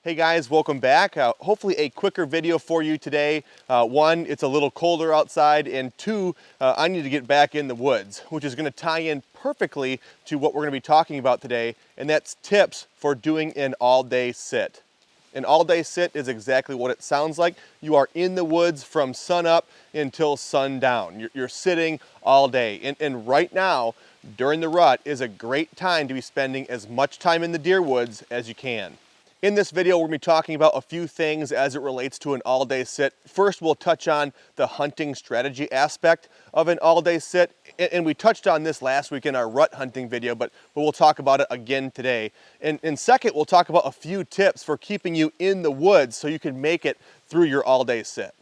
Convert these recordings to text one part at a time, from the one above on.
Hey guys, welcome back. Hopefully a quicker video for you today. One, it's a little colder outside, and two, I need to get back in the woods, which is going to tie in perfectly to what we're going to be talking about today, and that's tips for doing an all-day sit. An all-day sit is exactly what it sounds like. You are in the woods from sunup until sundown. You're sitting all day, and right now, during the rut, is a great time to be spending as much time in the deer woods as you can. In this video, we're going to be talking about a few things as it relates to an all-day sit. First, we'll touch on the hunting strategy aspect of an all-day sit. And we touched on this last week in our rut hunting video, but we'll talk about it again today. And second, we'll talk about a few tips for keeping you in the woods so you can make it through your all-day sit.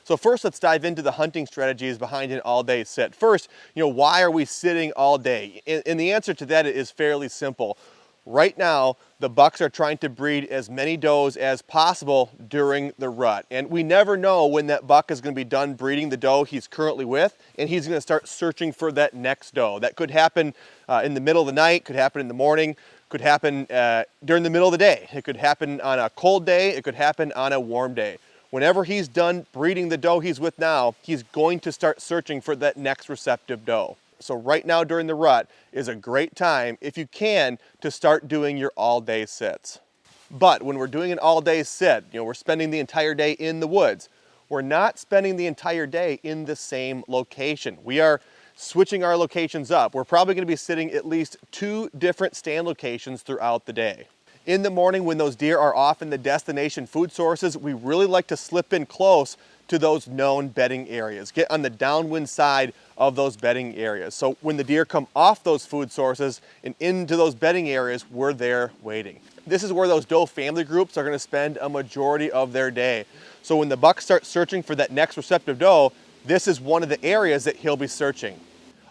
So first, let's dive into the hunting strategies behind an all-day sit. First, why are we sitting all day? And the answer to that is fairly simple. Right now, the bucks are trying to breed as many does as possible during the rut. And we never know when that buck is going to be done breeding the doe he's currently with, and he's going to start searching for that next doe. That could happen in the middle of the night, could happen in the morning, could happen during the middle of the day. It could happen on a cold day, it could happen on a warm day. Whenever he's done breeding the doe he's with now, he's going to start searching for that next receptive doe. So right now during the rut is a great time, if you can, to start doing your all-day sits. But when we're doing an all-day sit, we're spending the entire day in the woods. We're not spending the entire day in the same location. We are switching our locations up. We're probably going to be sitting at least 2 different stand locations throughout the day. In the morning, when those deer are off in the destination food sources, we really like to slip in close to those known bedding areas. Get on the downwind side of those bedding areas. So when the deer come off those food sources and into those bedding areas, we're there waiting. This is where those doe family groups are going to spend a majority of their day. So when the buck starts searching for that next receptive doe, this is one of the areas that he'll be searching.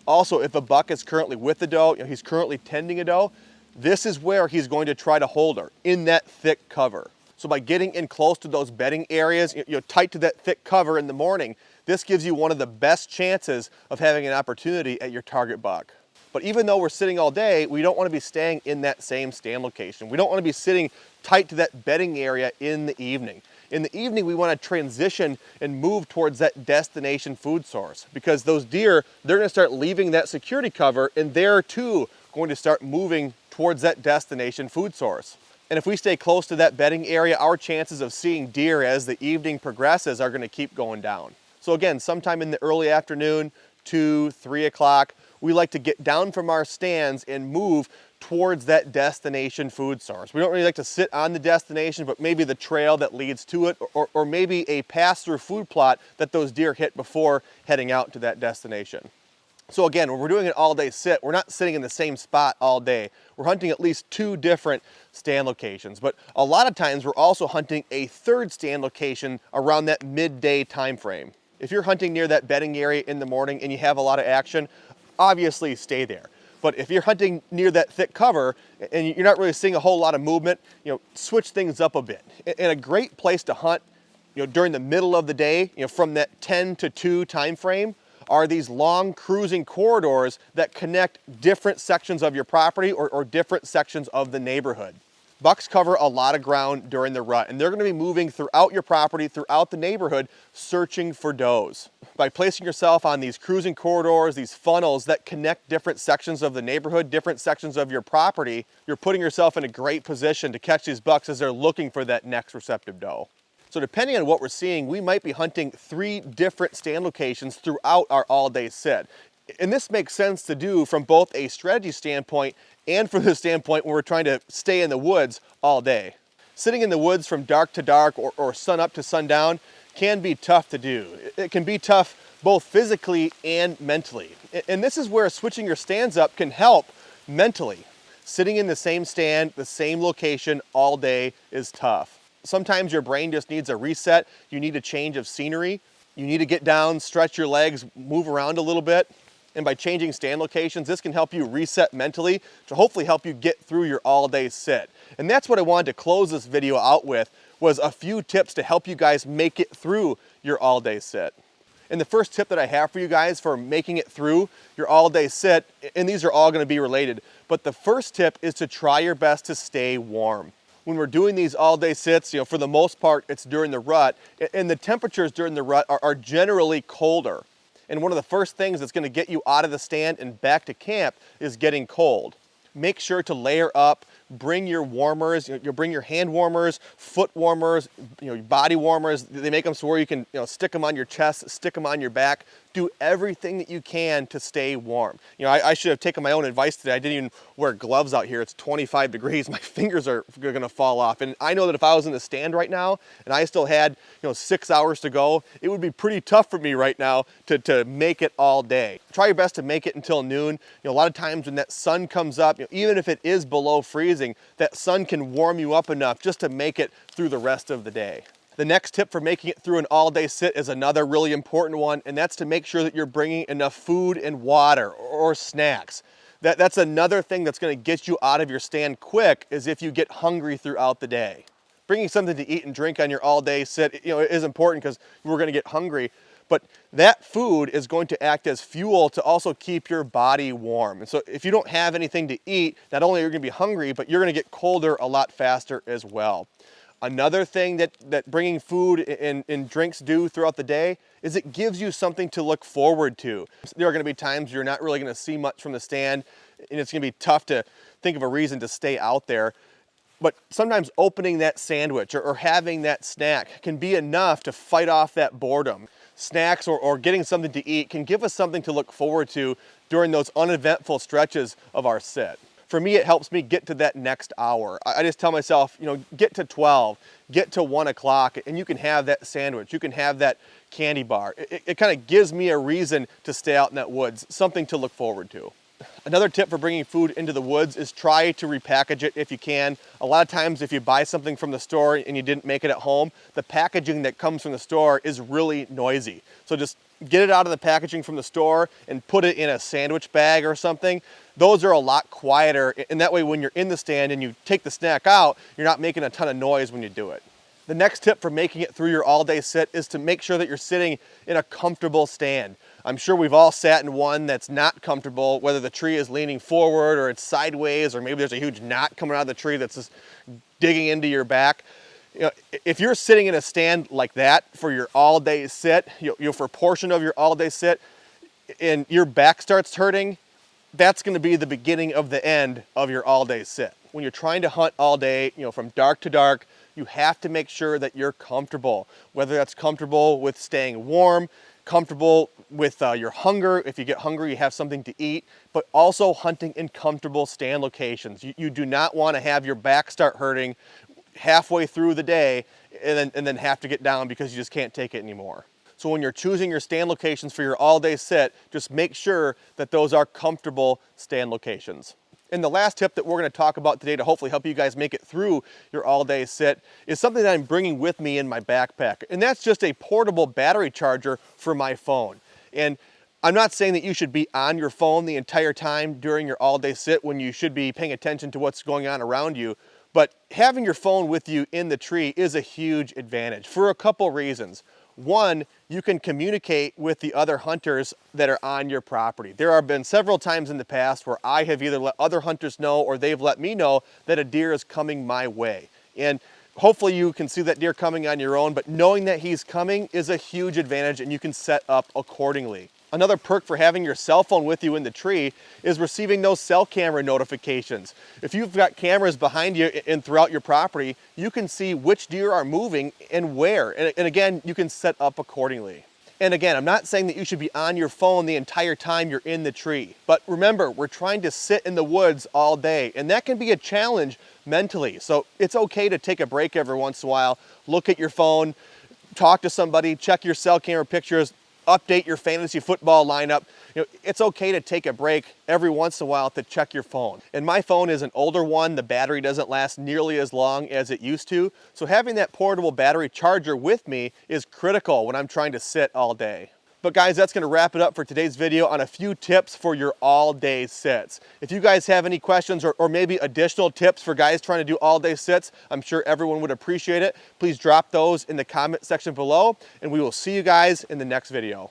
Also, if a buck is currently with the doe, he's currently tending a doe, this is where he's going to try to hold her, in that thick cover. So by getting in close to those bedding areas, tight to that thick cover in the morning, this gives you one of the best chances of having an opportunity at your target buck. But even though we're sitting all day, we don't want to be staying in that same stand location. We don't want to be sitting tight to that bedding area in the evening. In the evening, we want to transition and move towards that destination food source, because those deer, they're going to start leaving that security cover, and they're too going to start moving towards that destination food source. And if we stay close to that bedding area, our chances of seeing deer as the evening progresses are going to keep going down. So again, sometime in the early afternoon, 2, 3 o'clock, we like to get down from our stands and move towards that destination food source. We don't really like to sit on the destination, but maybe the trail that leads to it, or maybe a pass-through food plot that those deer hit before heading out to that destination. So again, when we're doing an all-day sit, we're not sitting in the same spot all day. We're hunting at least 2 different stand locations, but a lot of times we're also hunting a third stand location around that midday time frame. If you're hunting near that bedding area in the morning and you have a lot of action, obviously stay there. But if you're hunting near that thick cover and you're not really seeing a whole lot of movement, switch things up a bit. And a great place to hunt, during the middle of the day, from that 10 to 2 time frame, are these long cruising corridors that connect different sections of your property or different sections of the neighborhood. Bucks cover a lot of ground during the rut, and they're going to be moving throughout your property, throughout the neighborhood, searching for does. By placing yourself on these cruising corridors, these funnels that connect different sections of the neighborhood, different sections of your property, you're putting yourself in a great position to catch these bucks as they're looking for that next receptive doe. So depending on what we're seeing, we might be hunting 3 different stand locations throughout our all-day sit. And this makes sense to do from both a strategy standpoint and from the standpoint when we're trying to stay in the woods all day. Sitting in the woods from dark to dark or sun up to sundown can be tough to do. It can be tough both physically and mentally. And this is where switching your stands up can help mentally. Sitting in the same stand, the same location all day is tough. Sometimes your brain just needs a reset. You need a change of scenery. You need to get down, stretch your legs, move around a little bit. And by changing stand locations, this can help you reset mentally to hopefully help you get through your all-day sit. And that's what I wanted to close this video out with, was a few tips to help you guys make it through your all-day sit. And the first tip that I have for you guys for making it through your all-day sit, and these are all going to be related, but the first tip is to try your best to stay warm. when we're doing these all day sits, for the most part, it's during the rut, and the temperatures during the rut are generally colder. And one of the first things that's going to get you out of the stand and back to camp is getting cold. Make sure to layer up, bring your warmers, you'll bring your hand warmers, foot warmers, body warmers. They make them so where you can stick them on your chest, stick them on your back. Do everything that you can to stay warm. I should have taken my own advice today. I didn't even wear gloves out here. It's 25 degrees. My fingers are gonna fall off. And I know that if I was in the stand right now and I still had 6 hours to go, it would be pretty tough for me right now to make it all day. Try your best to make it until noon. A lot of times when that sun comes up, even if it is below freezing, that sun can warm you up enough just to make it through the rest of the day. The next tip for making it through an all-day sit is another really important one, and that's to make sure that you're bringing enough food and water or snacks. That's another thing that's going to get you out of your stand quick, is if you get hungry throughout the day. Bringing something to eat and drink on your all-day sit, is important because we're going to get hungry, but that food is going to act as fuel to also keep your body warm. And so if you don't have anything to eat, not only are you going to be hungry, but you're going to get colder a lot faster as well. Another thing that bringing food and drinks do throughout the day is it gives you something to look forward to. There are going to be times you're not really going to see much from the stand, and it's going to be tough to think of a reason to stay out there. But sometimes opening that sandwich or having that snack can be enough to fight off that boredom. Snacks or getting something to eat can give us something to look forward to during those uneventful stretches of our sit. For me, it helps me get to that next hour. I just tell myself, get to 12, get to 1 o'clock, and you can have that sandwich, you can have that candy bar. It kind of gives me a reason to stay out in that woods, something to look forward to. Another tip for bringing food into the woods is try to repackage it if you can. A lot of times if you buy something from the store and you didn't make it at home, the packaging that comes from the store is really noisy. So just get it out of the packaging from the store and put it in a sandwich bag or something. Those are a lot quieter, and that way when you're in the stand and you take the snack out, you're not making a ton of noise when you do it. The next tip for making it through your all-day sit is to make sure that you're sitting in a comfortable stand. I'm sure we've all sat in one that's not comfortable, whether the tree is leaning forward or it's sideways, or maybe there's a huge knot coming out of the tree that's just digging into your back. If you're sitting in a stand like that for your all-day sit, for a portion of your all-day sit, and your back starts hurting, that's going to be the beginning of the end of your all-day sit. When you're trying to hunt all day, from dark to dark, you have to make sure that you're comfortable, whether that's comfortable with staying warm, comfortable with your hunger. If you get hungry, you have something to eat, but also hunting in comfortable stand locations. You do not want to have your back start hurting halfway through the day and then have to get down because you just can't take it anymore. So when you're choosing your stand locations for your all-day sit, just make sure that those are comfortable stand locations. And the last tip that we're going to talk about today to hopefully help you guys make it through your all-day sit is something that I'm bringing with me in my backpack. And that's just a portable battery charger for my phone. And I'm not saying that you should be on your phone the entire time during your all-day sit when you should be paying attention to what's going on around you. But having your phone with you in the tree is a huge advantage for a couple reasons. One, you can communicate with the other hunters that are on your property. There have been several times in the past where I have either let other hunters know or they've let me know that a deer is coming my way. And hopefully you can see that deer coming on your own, but knowing that he's coming is a huge advantage and you can set up accordingly. Another perk for having your cell phone with you in the tree is receiving those cell camera notifications. If you've got cameras behind you and throughout your property, you can see which deer are moving and where. And again, you can set up accordingly. And again, I'm not saying that you should be on your phone the entire time you're in the tree. But remember, we're trying to sit in the woods all day, and that can be a challenge mentally. So it's okay to take a break every once in a while, look at your phone, talk to somebody, check your cell camera pictures, update your fantasy football lineup. It's okay to take a break every once in a while to check your phone. And my phone is an older one. The battery doesn't last nearly as long as it used to. So having that portable battery charger with me is critical when I'm trying to sit all day. But guys, that's going to wrap it up for today's video on a few tips for your all-day sits. If you guys have any questions or maybe additional tips for guys trying to do all-day sits, I'm sure everyone would appreciate it. Please drop those in the comment section below, and we will see you guys in the next video.